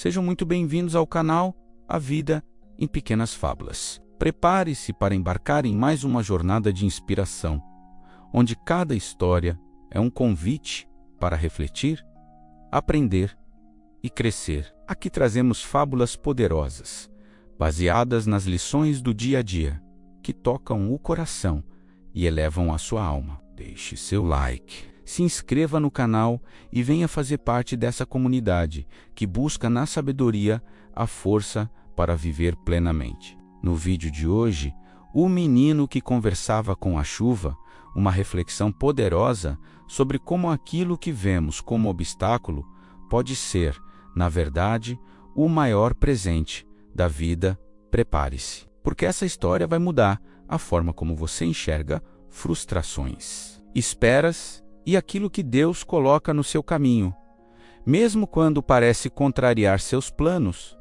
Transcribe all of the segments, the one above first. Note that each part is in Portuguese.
Sejam muito bem-vindos ao canal A Vida em Pequenas Fábulas. Prepare-se para embarcar em mais uma jornada de inspiração, onde cada história é um convite para refletir, aprender e crescer. Aqui trazemos fábulas poderosas, baseadas nas lições do dia a dia, que tocam o coração e elevam a sua alma. Deixe seu like, se inscreva no canal e venha fazer parte dessa comunidade que busca na sabedoria a força para viver plenamente. No vídeo de hoje, o menino que conversava com a chuva, uma reflexão poderosa sobre como aquilo que vemos como obstáculo pode ser, na verdade, o maior presente da vida. Prepare-se, porque essa história vai mudar a forma como você enxerga frustrações, esperas e aquilo que Deus coloca no seu caminho, mesmo quando parece contrariar seus planos.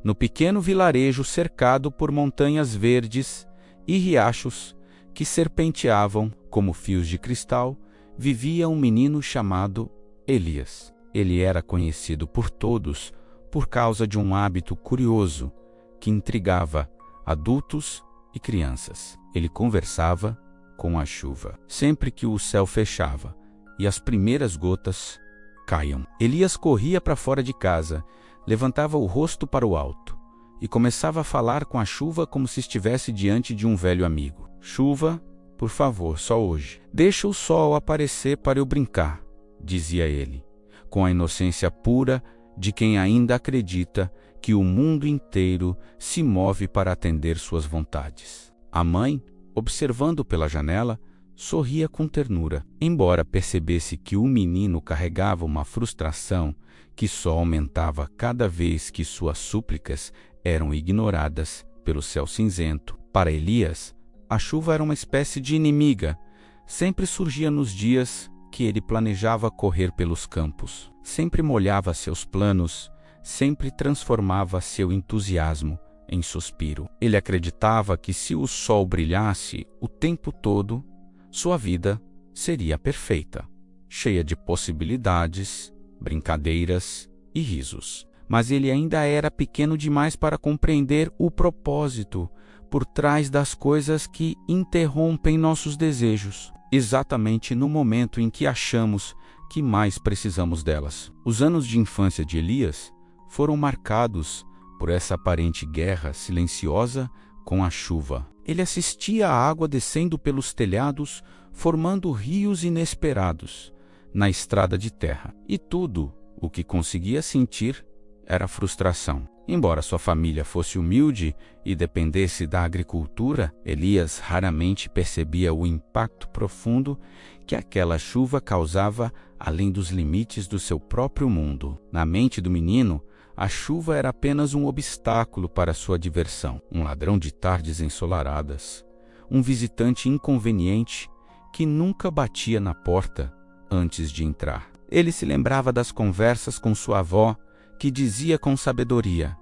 No pequeno vilarejo cercado por montanhas verdes e riachos que serpenteavam como fios de cristal, vivia um menino chamado Elias. Ele era conhecido por todos por causa de um hábito curioso que intrigava adultos e crianças. Ele conversava com a chuva. Sempre que o céu fechava e as primeiras gotas caíam, Elias corria para fora de casa, levantava o rosto para o alto e começava a falar com a chuva como se estivesse diante de um velho amigo. Chuva, por favor, só hoje. Deixa o sol aparecer para eu brincar, dizia ele, com a inocência pura de quem ainda acredita que o mundo inteiro se move para atender suas vontades. A mãe, observando pela janela, sorria com ternura, embora percebesse que o menino carregava uma frustração que só aumentava cada vez que suas súplicas eram ignoradas pelo céu cinzento. Para Elias, a chuva era uma espécie de inimiga. Sempre surgia nos dias que ele planejava correr pelos campos. Sempre molhava seus planos, sempre transformava seu entusiasmo em suspiro. Ele acreditava que se o sol brilhasse o tempo todo, sua vida seria perfeita, cheia de possibilidades, brincadeiras e risos. Mas ele ainda era pequeno demais para compreender o propósito por trás das coisas que interrompem nossos desejos, exatamente no momento em que achamos que mais precisamos delas. Os anos de infância de Elias foram marcados por essa aparente guerra silenciosa com a chuva. Ele assistia a água descendo pelos telhados, formando rios inesperados na estrada de terra. E tudo o que conseguia sentir era frustração. Embora sua família fosse humilde e dependesse da agricultura, Elias raramente percebia o impacto profundo que aquela chuva causava além dos limites do seu próprio mundo. Na mente do menino, a chuva era apenas um obstáculo para sua diversão, um ladrão de tardes ensolaradas, um visitante inconveniente que nunca batia na porta antes de entrar. Ele se lembrava das conversas com sua avó, que dizia com sabedoria: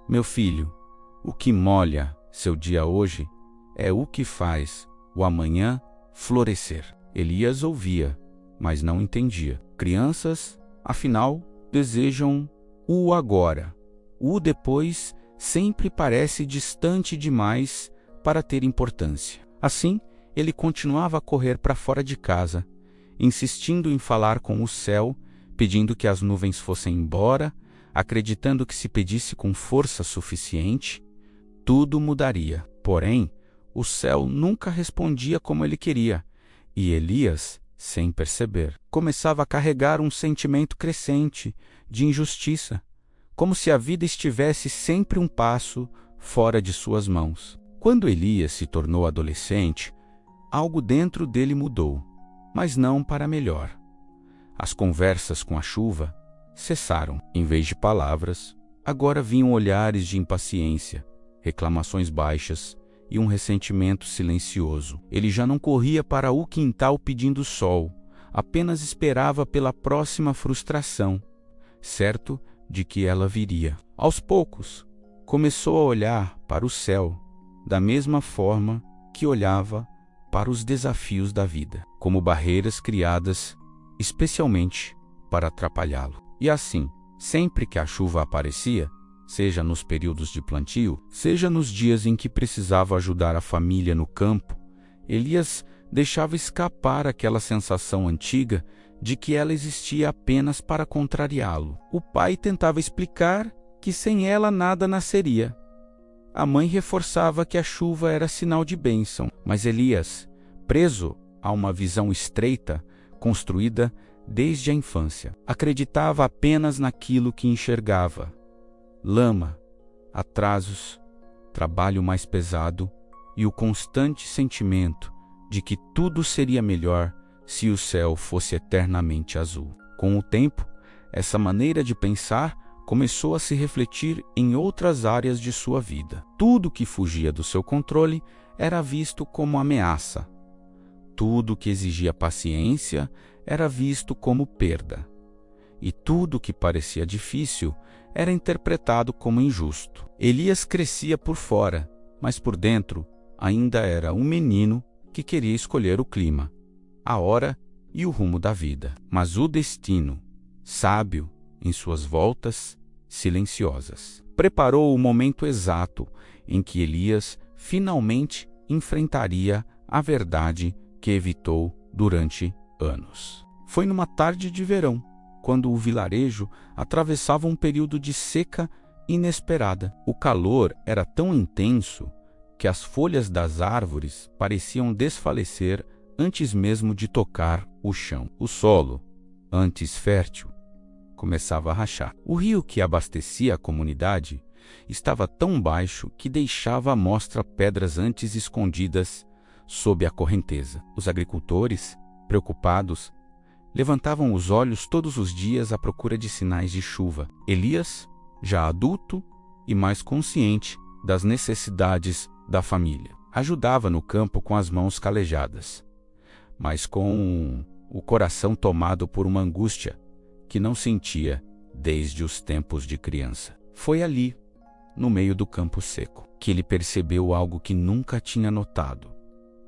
"Meu filho, o que molha seu dia hoje é o que faz o amanhã florescer." Elias ouvia, mas não entendia. Crianças, afinal, desejam o agora. O depois sempre parece distante demais para ter importância. Assim, ele continuava a correr para fora de casa, insistindo em falar com o céu, pedindo que as nuvens fossem embora, acreditando que se pedisse com força suficiente, tudo mudaria. Porém, o céu nunca respondia como ele queria, e Elias, sem perceber, começava a carregar um sentimento crescente de injustiça, como se a vida estivesse sempre um passo fora de suas mãos. Quando Elias se tornou adolescente, algo dentro dele mudou, mas não para melhor. As conversas com a chuva cessaram. Em vez de palavras, agora vinham olhares de impaciência, reclamações baixas e um ressentimento silencioso. Ele já não corria para o quintal pedindo sol, apenas esperava pela próxima frustração, certo de que ela viria. Aos poucos, começou a olhar para o céu da mesma forma que olhava para os desafios da vida, como barreiras criadas especialmente para atrapalhá-lo. E assim, Sempre que a chuva aparecia, seja nos períodos de plantio, seja nos dias em que precisava ajudar a família no campo, Elias deixava escapar aquela sensação antiga de que ela existia apenas para contrariá-lo. O pai tentava explicar que sem ela nada nasceria. A mãe reforçava que a chuva era sinal de bênção, mas Elias, preso a uma visão estreita, construída desde a infância, acreditava apenas naquilo que enxergava: lama, atrasos, trabalho mais pesado e o constante sentimento de que tudo seria melhor se o céu fosse eternamente azul. Com o tempo, essa maneira de pensar começou a se refletir em outras áreas de sua vida. Tudo que fugia do seu controle era visto como ameaça. Tudo que exigia paciência era visto como perda. E tudo que parecia difícil era interpretado como injusto. Elias crescia por fora, mas por dentro ainda era um menino que queria escolher o clima, a hora e o rumo da vida. Mas o destino, sábio em suas voltas silenciosas, preparou o momento exato em que Elias finalmente enfrentaria a verdade que evitou durante anos. Foi numa tarde de verão, quando o vilarejo atravessava um período de seca inesperada. O calor era tão intenso que as folhas das árvores pareciam desfalecer antes mesmo de tocar o chão. O solo, antes fértil, começava a rachar. O rio que abastecia a comunidade estava tão baixo que deixava à mostra pedras antes escondidas sob a correnteza. Os agricultores, preocupados, levantavam os olhos todos os dias à procura de sinais de chuva. Elias, já adulto e mais consciente das necessidades da família, ajudava no campo com as mãos calejadas, mas com o coração tomado por uma angústia que não sentia desde os tempos de criança. Foi ali, no meio do campo seco, que ele percebeu algo que nunca tinha notado,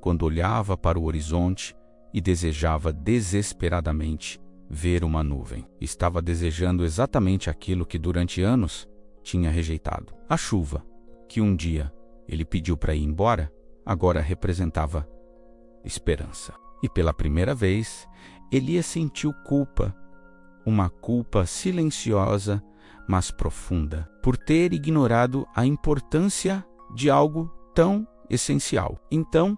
quando olhava para o horizonte e desejava desesperadamente ver uma nuvem. Estava desejando exatamente aquilo que durante anos tinha rejeitado. A chuva, que um dia ele pediu para ir embora, agora representava esperança. E pela primeira vez, Elias sentiu culpa, uma culpa silenciosa, mas profunda, por ter ignorado a importância de algo tão essencial. Então,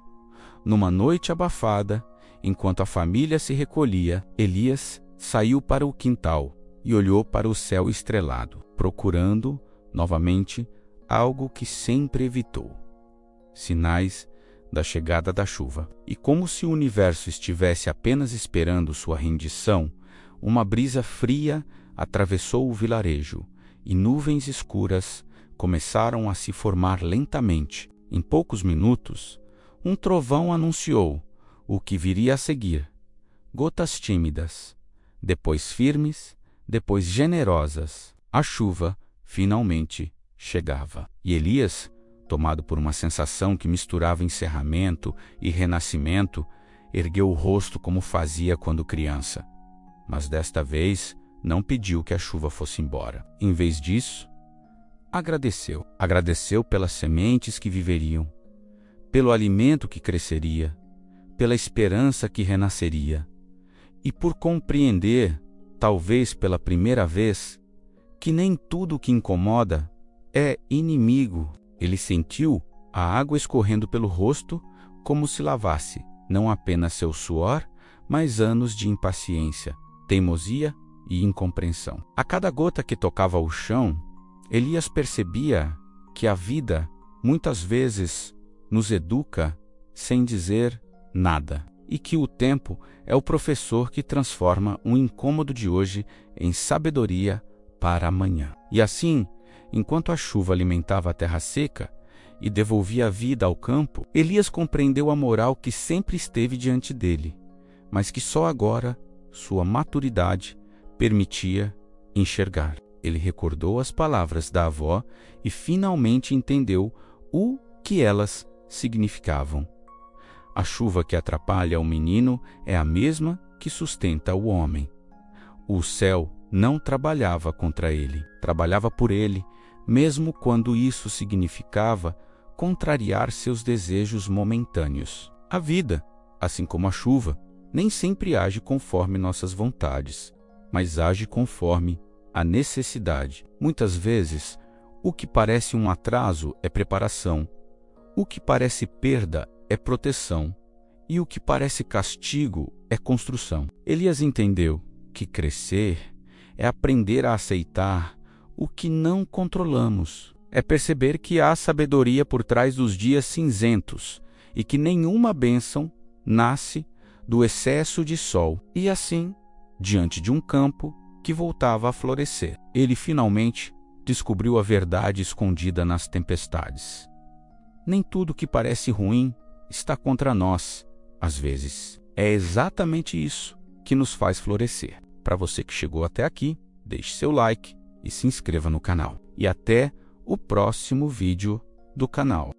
numa noite abafada, enquanto a família se recolhia, Elias saiu para o quintal e olhou para o céu estrelado, procurando, novamente, algo que sempre evitou: sinais da chegada da chuva. E como se o universo estivesse apenas esperando sua rendição, uma brisa fria atravessou o vilarejo e nuvens escuras começaram a se formar lentamente. Em poucos minutos, um trovão anunciou o que viria a seguir: gotas tímidas, depois firmes, depois generosas. A chuva finalmente chegava. E Elias, tomado por uma sensação que misturava encerramento e renascimento, ergueu o rosto como fazia quando criança. Mas desta vez não pediu que a chuva fosse embora. Em vez disso, agradeceu. Agradeceu pelas sementes que viveriam, pelo alimento que cresceria, pela esperança que renasceria, e por compreender, talvez pela primeira vez, que nem tudo que incomoda é inimigo. Ele sentiu a água escorrendo pelo rosto como se lavasse não apenas seu suor, mas anos de impaciência, teimosia e incompreensão. A cada gota que tocava o chão, Elias percebia que a vida muitas vezes nos educa sem dizer nada, e que o tempo é o professor que transforma um incômodo de hoje em sabedoria para amanhã. E assim, enquanto a chuva alimentava a terra seca e devolvia a vida ao campo, Elias compreendeu a moral que sempre esteve diante dele, mas que só agora sua maturidade permitia enxergar. Ele recordou as palavras da avó e finalmente entendeu o que elas significavam. A chuva que atrapalha o menino é a mesma que sustenta o homem. O céu não trabalhava contra ele, trabalhava por ele, mesmo quando isso significava contrariar seus desejos momentâneos. A vida, assim como a chuva, nem sempre age conforme nossas vontades, mas age conforme a necessidade. Muitas vezes, o que parece um atraso é preparação, o que parece perda é proteção, e o que parece castigo é construção. Elias entendeu que crescer é aprender a aceitar o que não controlamos, é perceber que há sabedoria por trás dos dias cinzentos e que nenhuma bênção nasce do excesso de sol. E assim, diante de um campo que voltava a florescer, ele finalmente descobriu a verdade escondida nas tempestades. Nem tudo que parece ruim está contra nós. Às vezes, é exatamente isso que nos faz florescer. Para você que chegou até aqui, deixe seu like e se inscreva no canal. E até o próximo vídeo do canal.